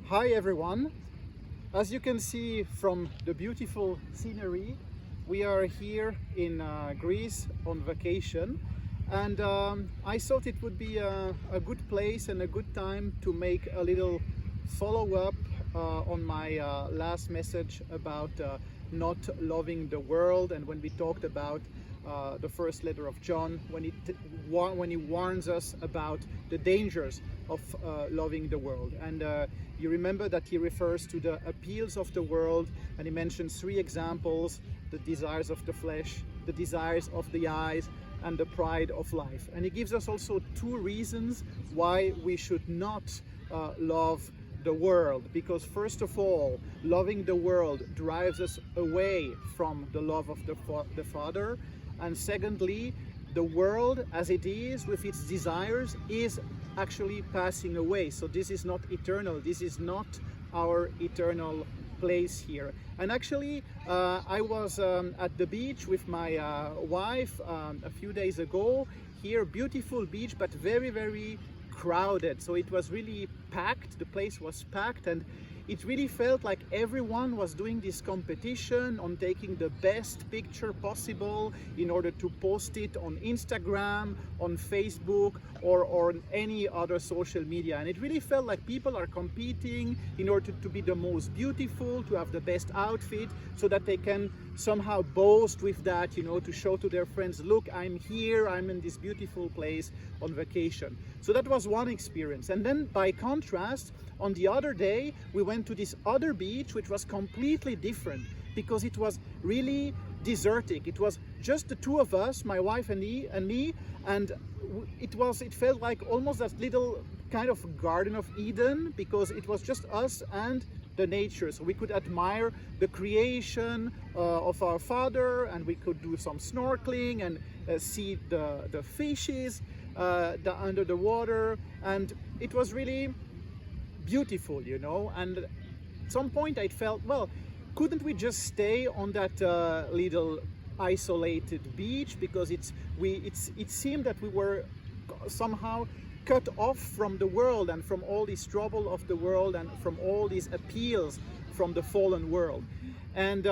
Hi everyone. As you can see from the beautiful scenery, we are here in Greece on vacation, and I thought it would be a good place and a good time to make a little follow-up on my last message about not loving the world, and when we talked about the first letter of John, when he warns us about the dangers of loving the world. And you remember that he refers to the appeals of the world, and he mentions three examples: the desires of the flesh, the desires of the eyes, and the pride of life. And he gives us also two reasons why we should not love the world. Because first of all, loving the world drives us away from the love of the Father. And secondly, the world as it is with its desires is actually passing away. So this is not eternal. This is not our eternal place here. And actually, I was at the beach with my wife a few days ago. Here, beautiful beach, but very, very crowded. So it was really packed. The place was packed, and it really felt like everyone was doing this competition on taking the best picture possible in order to post it on Instagram, on Facebook, or on any other social media. And it really felt like people are competing in order to be the most beautiful, to have the best outfit, so that they can somehow boast with that, you know, to show to their friends, look, I'm here, I'm in this beautiful place on vacation. So that was one experience. And then by contrast, on the other day, we went to this other beach, which was completely different because it was really desertic. It was just the two of us, my wife and me, and it felt like almost that little kind of Garden of Eden, because it was just us and the nature. So we could admire the creation of our Father, and we could do some snorkeling and see the fishes under the water, and it was really beautiful, you know. And at some point I felt, well, couldn't we just stay on that little isolated beach, because it seemed that we were somehow cut off from the world and from all this trouble of the world and from all these appeals from the fallen world. And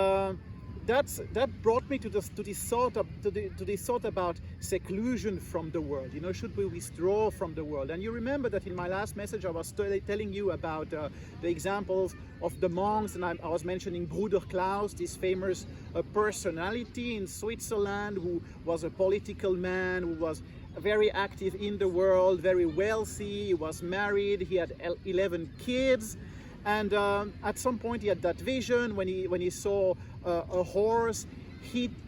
that brought me to this thought about seclusion from the world. You know, should we withdraw from the world? And you remember that in my last message I was telling you about the examples of the monks, and I was mentioning Bruder Klaus, this famous personality in Switzerland, who was a political man, who was very active in the world, very wealthy. He was married, he had 11 kids. And at some point he had that vision when he saw a horse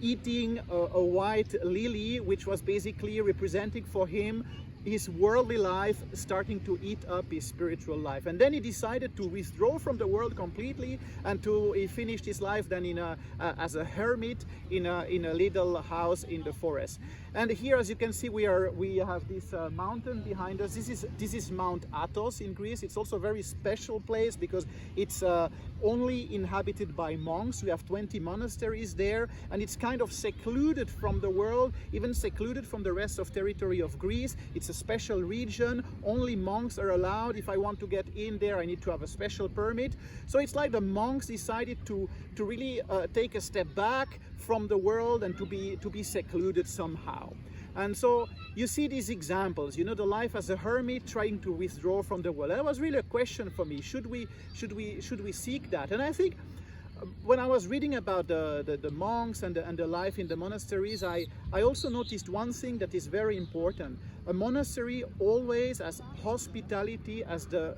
eating a white lily, which was basically representing for him his worldly life starting to eat up his spiritual life. And then he decided to withdraw from the world completely, and he finished his life then as a hermit in a little house in the forest. And here, as you can see, we have this mountain behind us. This is Mount Athos in Greece. It's also a very special place because it's only inhabited by monks. We have 20 monasteries there, and it's kind of secluded from the world, even secluded from the rest of territory of Greece. It's a special region. Only monks are allowed. If I want to get in there, I need to have a special permit. So it's like the monks decided to really take a step back from the world and to be secluded somehow. And so you see these examples, you know, the life as a hermit trying to withdraw from the world. That was really a question for me. Should we seek that? And I think when I was reading about the monks and the life in the monasteries, I also noticed one thing that is very important. A monastery always has hospitality as the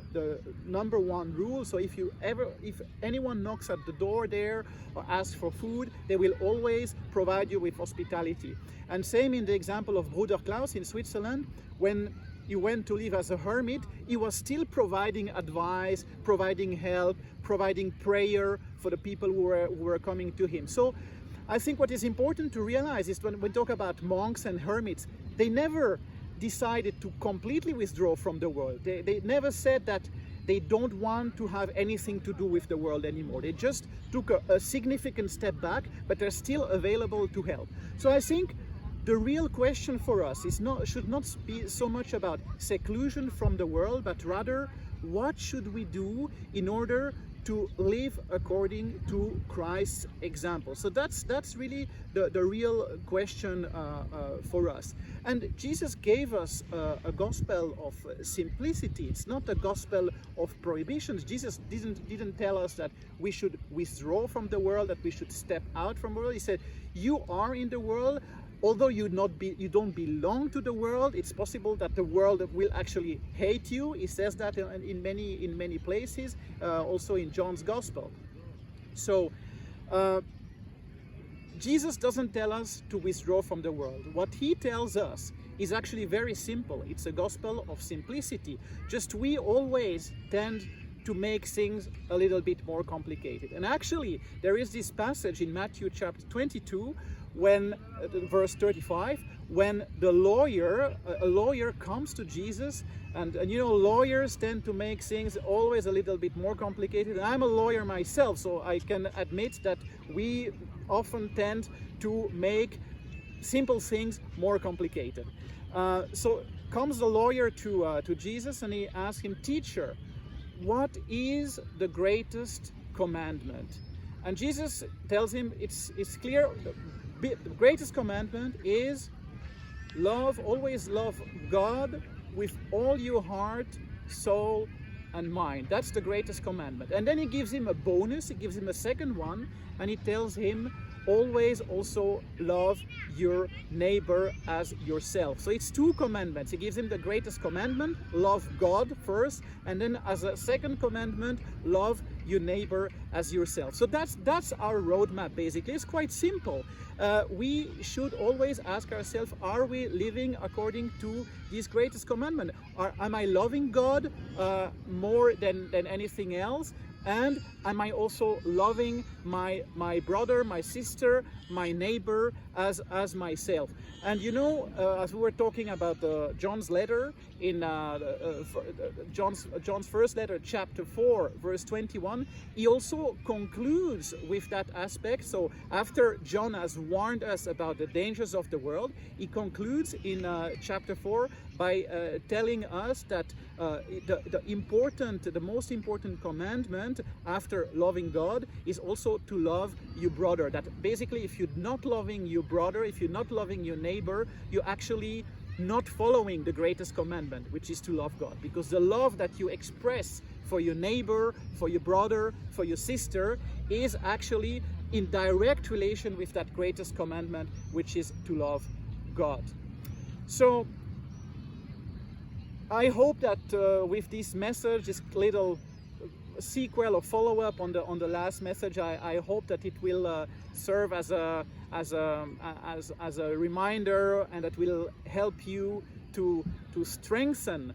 number one rule. So if anyone knocks at the door there or asks for food, they will always provide you with hospitality. And same in the example of Bruder Klaus in Switzerland, when he went to live as a hermit, he was still providing advice, providing help, providing prayer for the people who were coming to him. So I think what is important to realize is when we talk about monks and hermits, they never decided to completely withdraw from the world. They never said that they don't want to have anything to do with the world anymore. They just took a significant step back, but they're still available to help. So I think the real question for us should not be so much about seclusion from the world, but rather what should we do in order to live according to Christ's example. So that's really the real question for us. And Jesus gave us a gospel of simplicity. It's not a gospel of prohibitions. Jesus didn't tell us that we should withdraw from the world, that we should step out from the world. He said, you are in the world. Although you don't belong to the world, it's possible that the world will actually hate you. He says that in many places, also in John's Gospel. So Jesus doesn't tell us to withdraw from the world. What he tells us is actually very simple. It's a gospel of simplicity. Just we always tend to make things a little bit more complicated. And actually, there is this passage in Matthew chapter 22, when verse 35, when a lawyer comes to Jesus, and you know, lawyers tend to make things always a little bit more complicated. And I'm a lawyer myself, so I can admit that we often tend to make simple things more complicated. So comes the lawyer to Jesus, and he asks him, "Teacher, what is the greatest commandment?" And Jesus tells him it's clear. The greatest commandment is always love God with all your heart, soul, and mind. That's the greatest commandment. And then he gives him a bonus, he gives him a second one, and he tells him, always also love your neighbor as yourself. So it's two commandments. He gives him the greatest commandment, love God first, and then as a second commandment, love your neighbor as yourself. So that's our roadmap basically. It's quite simple. We should always ask ourselves, are we living according to this greatest commandment? Am I loving God more than anything else? And am I also loving my brother, my sister, my neighbor as myself? And you know, as we were talking about John's letter in John's first letter, chapter 4, verse 21, he also concludes with that aspect. So after John has warned us about the dangers of the world, he concludes in chapter 4 by telling us that the most important commandment after loving God is also to love your brother. That basically, if you're not loving your brother, if you're not loving your neighbor, you're actually not following the greatest commandment, which is to love God. Because the love that you express for your neighbor, for your brother, for your sister, is actually in direct relation with that greatest commandment, which is to love God. So I hope that with this message, this little sequel or follow-up on the last message, I hope that it will serve as a reminder, and that will help you to strengthen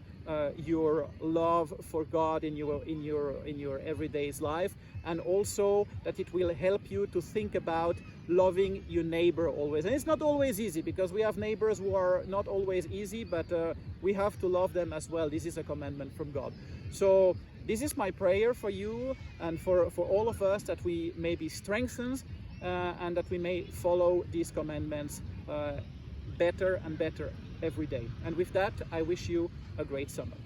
your love for God in your everyday life, and also that it will help you to think about loving your neighbor always. And it's not always easy, because we have neighbors who are not always easy, but we have to love them as well. This is a commandment from God. So this is my prayer for you and for all of us, that we may be strengthened and that we may follow these commandments better and better every day. And with that, I wish you a great summer.